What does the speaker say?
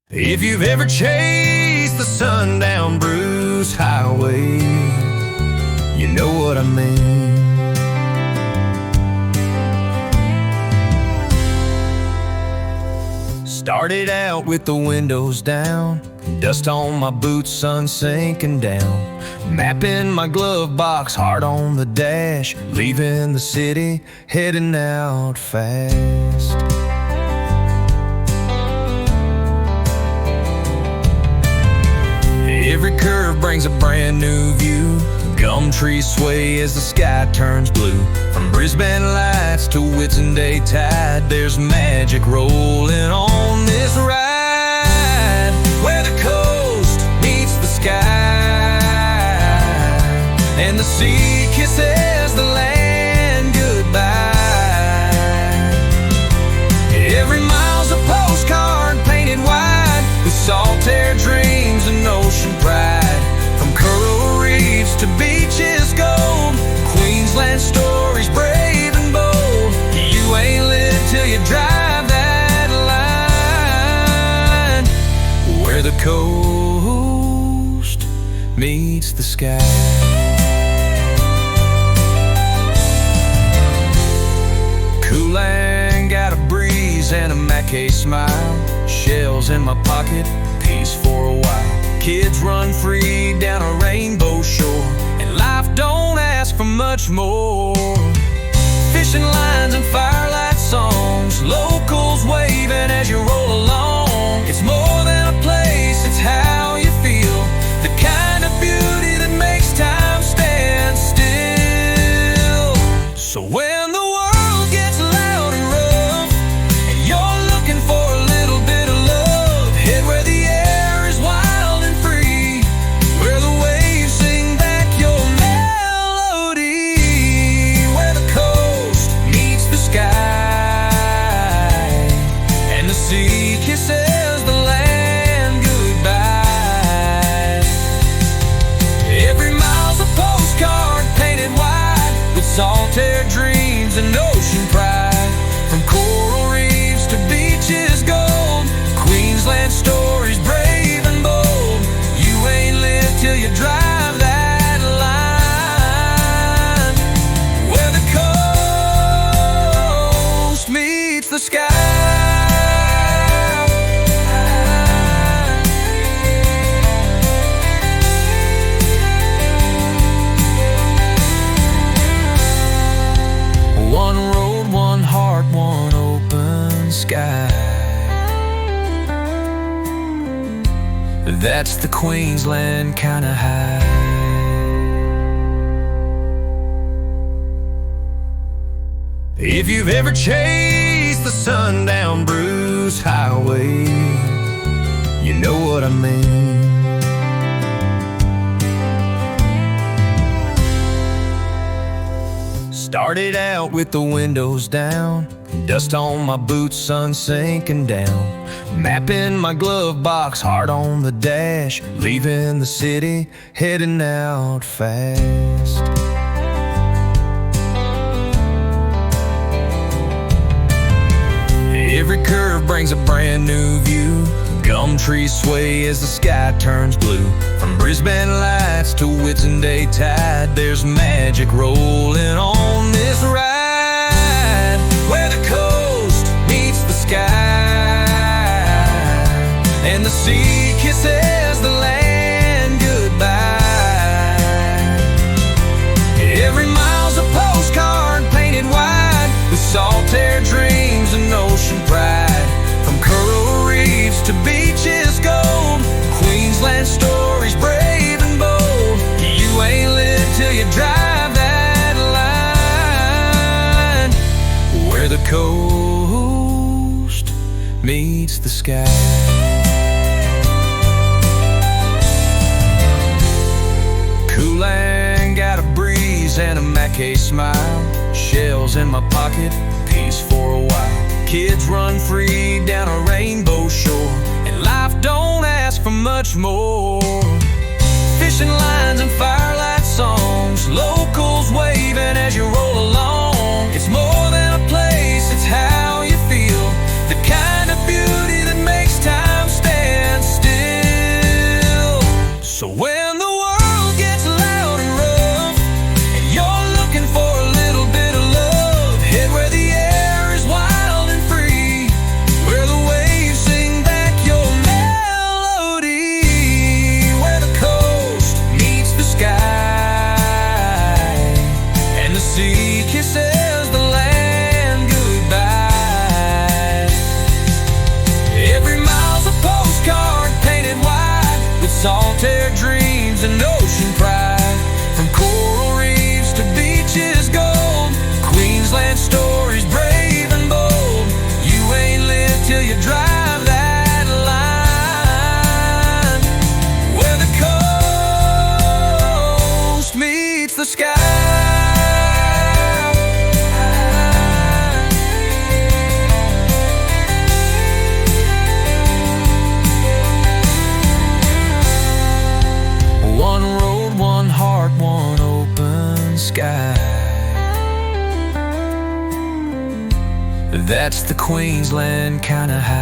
If you've ever chased the sundown Bruce Highway, you know what I mean. Started out with the windows down, dust on my boots, sun sinking down. Map in my glove box, heart on the dash, leaving the city, heading out fast. Every curve brings a brand new view. Gum trees sway as the sky turns blue. From Brisbane lights to Whitsunday tide, there's magic rolling on this ride, where the coast meets the sky and the sea kisses the land goodbye. Every mile's a postcard painted white with solitaire dreams and ocean pride. From coral reefs to beaches gold, Queensland stories brave and bold. You ain't lived till you drive that line, where the coast meets the sky. Cooling, got a breeze and a Mackay smile. Shells in my pocket, peace for a while. Kids run free down a rainbow shore, and life don't ask for much more. Fishing lines and firelight songs, locals waving as you roll along. It's more than a place, it's how you feel, the kind of beauty that makes time stand still. So when the world gets loud and rough and you're looking for a little bit of love, head where the air is wild and free, where the waves sing back your melody, where the coast meets the sky and the sea kisses the land goodbye. Every mile's a postcard painted white with solitaire dreams and ocean pride. From coral reefs to beaches gold, Queensland stories brave and bold. You ain't lived till you drive that line, where the coast meets the sky. One road, one heart, one open sky. That's the Queensland kind of high. If you've ever chased the sundown Bruce Highway, you know what I mean. Started out with the windows down, dust on my boots, sun sinking down. Map in my glove box, heart on the dash, leaving the city, heading out fast. Every curve brings a brand new view. Gum trees sway as the sky turns blue. From Brisbane lights to Whitsunday tide, there's magic rolling on this ride, where the coast meets the sky and the sea kisses the land goodbye. Every mile's a postcard painted white with solitaire dreams and ocean pride. From coral reefs to beaches gold, Queensland stories brave and bold. You ain't lived till you drive that line, where the coast meets the sky. Cooling, got a breeze and a Mackay smile. Shells in my pocket, peace for a while. Kids run free down a rainbow shore, and life don't ask for much more. Fishing lines and firelight songs, locals waving as you roll along. It's more than a place, it's how you feel, the kind of beauty that makes time stand Solitaire dreams and ocean pride, from coral reefs to beaches gold. Queensland stories brave and bold. You ain't lived till you drive that line, where the coast meets the sky. One road, one heart, one open sky. That's the Queensland kind of high.